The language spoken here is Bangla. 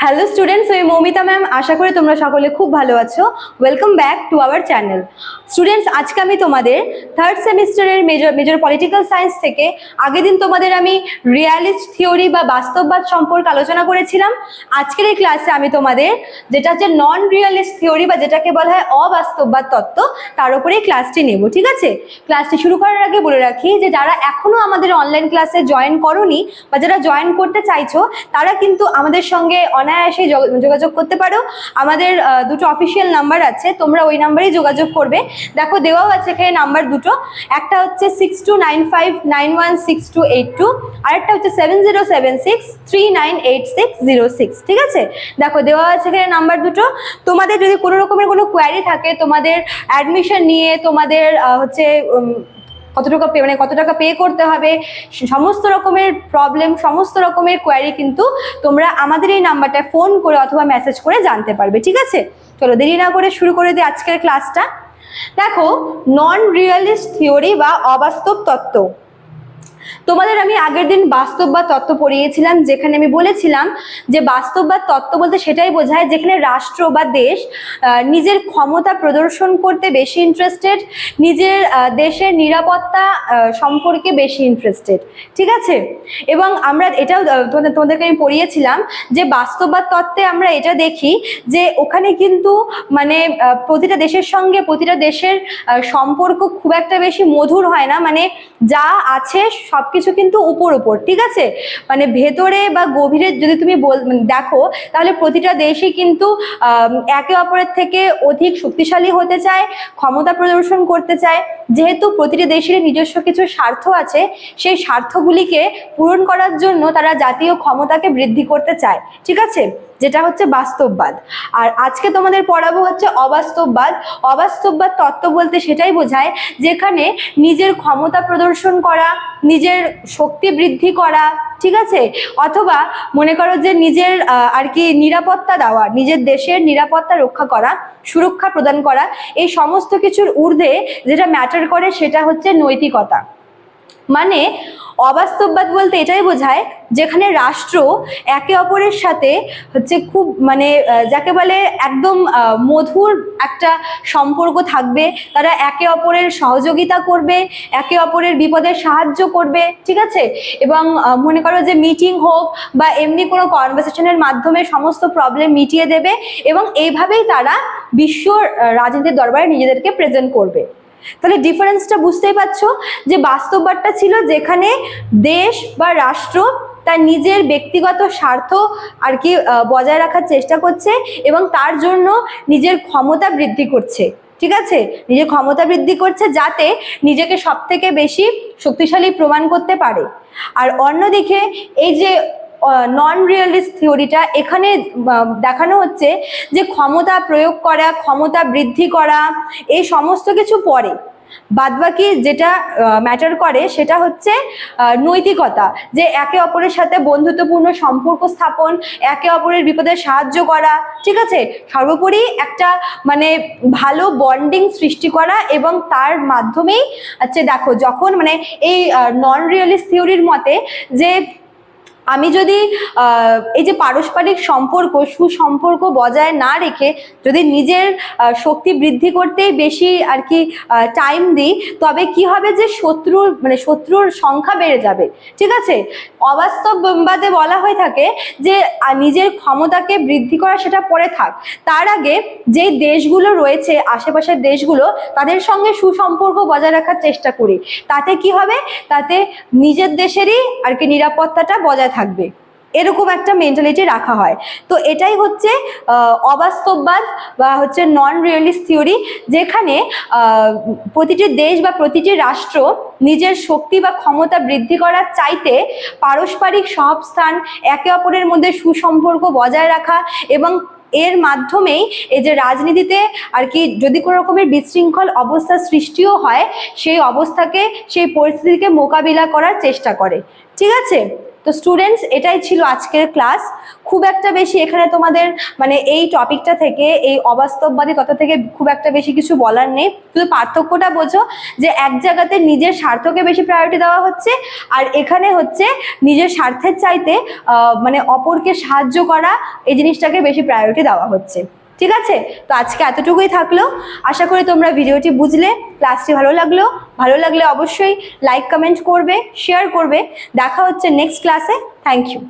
হ্যালো স্টুডেন্টস, আমি মৌমিতা ম্যাম। আশা করি তোমরা সকলে খুব ভালো আছো। Welcome back to our channel. Students, আজকে আমি তোমাদের থার্ড সেমিস্টারের মেজর পলিটিক্যাল সায়েন্স থেকে আগের দিন তোমাদের আমি রিয়ালিস্ট থিওরি বা বাস্তববাদ সম্পর্কে আলোচনা করেছিলাম। আজকের এই ক্লাসে আমি তোমাদের যেটা হচ্ছে নন রিয়ালিস্ট থিওরি বা যেটাকে বলা হয় অবাস্তববাদ তত্ত্ব, তার উপরে এই ক্লাসটি নেব। ঠিক আছে? ক্লাসটি শুরু করার আগে বলে রাখি যে যারা এখনো আমাদের অনলাইন ক্লাসে জয়েন করোনি বা যারা জয়েন করতে চাইছো তারা কিন্তু আমাদের সঙ্গে অনায়াসে যোগাযোগ করতে পারো। আমাদের দুটো অফিসিয়াল নাম্বার আছে, তোমরা ওই নাম্বারেই যোগাযোগ করবে। দেখো দেওয়াও আছে এখানে নাম্বার দুটো, একটা হচ্ছে 6295916282, আরেকটা হচ্ছে 7076398606। ঠিক আছে? দেখো দেওয়া আছে এখানে নাম্বার দুটো। তোমাদের যদি কোনো রকমের কোনো কোয়ারি থাকে, তোমাদের অ্যাডমিশন নিয়ে, তোমাদের হচ্ছে কত টাকা পে করতে হবে, সমস্ত রকমের প্রবলেম, সমস্ত রকমের কোয়ারি কিন্তু তোমরা আমাদের এই নাম্বারটায় ফোন করে অথবা মেসেজ করে জানতে পারবে। ঠিক আছে? চলো দেরি না করে শুরু করে দিই আজকের ক্লাসটা। দেখো, নন রিয়ালিস্ট থিওরি বা অবাস্তব তত্ত্ব। তোমাদের আমি আগের দিন বাস্তববাদ তত্ত্ব পড়িয়েছিলাম, যেখানে আমি বলেছিলাম যে বাস্তববাদ তত্ত্ব বলতে সেটাই বোঝায় যেখানে রাষ্ট্র বা দেশ নিজের ক্ষমতা প্রদর্শন করতে বেশি ইন্টারেস্টেড, নিজের দেশের নিরাপত্তা সম্পর্কে বেশি ইন্টারেস্টেড। ঠিক আছে? এবং আমরা এটাও তোমাদেরকে আমি পড়িয়েছিলাম যে বাস্তববাদ তত্ত্বে আমরা এটা দেখি যে ওখানে কিন্তু মানে প্রতিটা দেশের সঙ্গে প্রতিটা দেশের সম্পর্ক খুব একটা বেশি মধুর হয় না, মানে যা আছে সবকিছু কিন্তু উপর। ঠিক আছে? মানে ভেতরে বা গভীরে যদি তুমি দেখো, তাহলে প্রতিটা দেশই কিন্তু একে অপরের থেকে অধিক শক্তিশালী হতে চায়, ক্ষমতা প্রদর্শন করতে চায়। যেহেতু প্রতিটি দেশের নিজস্ব কিছু স্বার্থ আছে, সেই স্বার্থগুলিকে পূরণ করার জন্য তারা জাতীয় ক্ষমতাকে বৃদ্ধি করতে চায়। ঠিক আছে? যেটা হচ্ছে বাস্তববাদ। আর আজকে তোমাদের পড়াবো হচ্ছে অবাস্তববাদ। অবাস্তববাদ তত্ত্ব বলতে সেটাই বোঝায় যেখানে নিজের ক্ষমতা প্রদর্শন করা, নিজের শক্তি বৃদ্ধি করা, ঠিক আছে, অথবা মনে করো যে নিজের আর কি নিরাপত্তা দেওয়া, নিজের দেশের নিরাপত্তা রক্ষা করা, সুরক্ষা প্রদান করা, এই সমস্ত কিছুর ঊর্ধ্বে যেটা ম্যাটার করে সেটা হচ্ছে নৈতিকতা। মানে অবাস্তববাদ বলতে এটাই বোঝায় যেখানে রাষ্ট্র একে অপরের সাথে হচ্ছে খুব মানে যাকে বলে একদম মধুর একটা সম্পর্ক থাকবে, তারা একে অপরের সহযোগিতা করবে, একে অপরের বিপদে সাহায্য করবে। ঠিক আছে? এবং মনে করো যে মিটিং হোক বা এমনি কোনো কনভারসেশনের মাধ্যমে সমস্ত প্রবলেম মিটিয়ে দেবে এবং এইভাবেই তারা বিশ্ব রাজনীতির দরবারে নিজেদেরকে প্রেজেন্ট করবে। তাহলে ডিফারেন্সটা বুঝতেই পারছো যে বাস্তববাদটা ছিল যেখানে দেশ বা রাষ্ট্র তার নিজের ব্যক্তিগত স্বার্থ আর কি বজায় রাখার চেষ্টা করছে এবং তার জন্য নিজের ক্ষমতা বৃদ্ধি করছে। ঠিক আছে? নিজের ক্ষমতা বৃদ্ধি করছে যাতে নিজেকে সব থেকে বেশি শক্তিশালী প্রমাণ করতে পারে। আর অন্যদিকে এই যে নন রিয়ালিস্ট থিওরিটা, এখানে দেখানো হচ্ছে যে ক্ষমতা প্রয়োগ করা, ক্ষমতা বৃদ্ধি করা, এই সমস্ত কিছু পরে, বাদবাকি যেটা ম্যাটার করে সেটা হচ্ছে নৈতিকতা, যে একে অপরের সাথে বন্ধুত্বপূর্ণ সম্পর্ক স্থাপন, একে অপরের বিপদে সাহায্য করা। ঠিক আছে? সর্বোপরি একটা মানে ভালো বন্ডিং সৃষ্টি করা এবং তার মাধ্যমেই আচ্ছা দেখো যখন মানে এই নন রিয়ালিস্ট থিওরির মতে যে আমি যদি এই যে পারস্পরিক সম্পর্ক, সুসম্পর্ক বজায় না রেখে যদি নিজের শক্তি বৃদ্ধি করতেই বেশি আর কি টাইম দিই, তবে কি হবে যে শত্রুর সংখ্যা বেড়ে যাবে। ঠিক আছে? অবাস্তববাদে বলা হয়ে থাকে যে নিজের ক্ষমতাকে বৃদ্ধি করা সেটা পরে থাক, তার আগে যে দেশগুলো রয়েছে আশেপাশের দেশগুলো, তাদের সঙ্গে সুসম্পর্ক বজায় রাখার চেষ্টা করি। তাতে কি হবে? তাতে নিজের দেশেরই আর কি নিরাপত্তাটা বজায় থাকবে, এরকম একটা মেন্টালিটি রাখা হয়। তো এটাই হচ্ছে অবাস্তববাদ বা হচ্ছে নন রিয়ালিস্ট থিওরি, যেখানে প্রতিটি দেশ বা প্রতিটি রাষ্ট্র নিজের শক্তি বা ক্ষমতা বৃদ্ধি করার চাইতে পারস্পরিক সহাবস্থান, একে অপরের মধ্যে সুসম্পর্ক বজায় রাখা এবং এর মাধ্যমেই এই যে রাজনীতিতে আর কি যদি কোনো রকমের বিশৃঙ্খল অবস্থার সৃষ্টিও হয়, সেই অবস্থাকে, সেই পরিস্থিতিকে মোকাবিলা করার চেষ্টা করে। ঠিক আছে? তো স্টুডেন্টস, এটাই ছিল আজকের ক্লাস। খুব একটা বেশি এখানে তোমাদের মানে এই টপিকটা থেকে, এই অবাস্তববাদী তথা থেকে খুব একটা বেশি কিছু বলার নেই। শুধু পার্থক্যটা বোঝো যে এক জায়গাতে নিজের স্বার্থকে বেশি প্রায়োরিটি দেওয়া হচ্ছে, আর এখানে হচ্ছে নিজের স্বার্থের চাইতে মানে অপরকে সাহায্য করা, এই জিনিসটাকে বেশি প্রায়োরিটি দেওয়া হচ্ছে। ঠিক আছে, তো আজকে এতটুকুই থাকলো। আশা করি তোমরা ভিডিওটি বুঝলে, ক্লাসটি ভালো লাগলে অবশ্যই লাইক কমেন্ট করবে, শেয়ার করবে। দেখা হচ্ছে নেক্সট ক্লাসে। Thank you.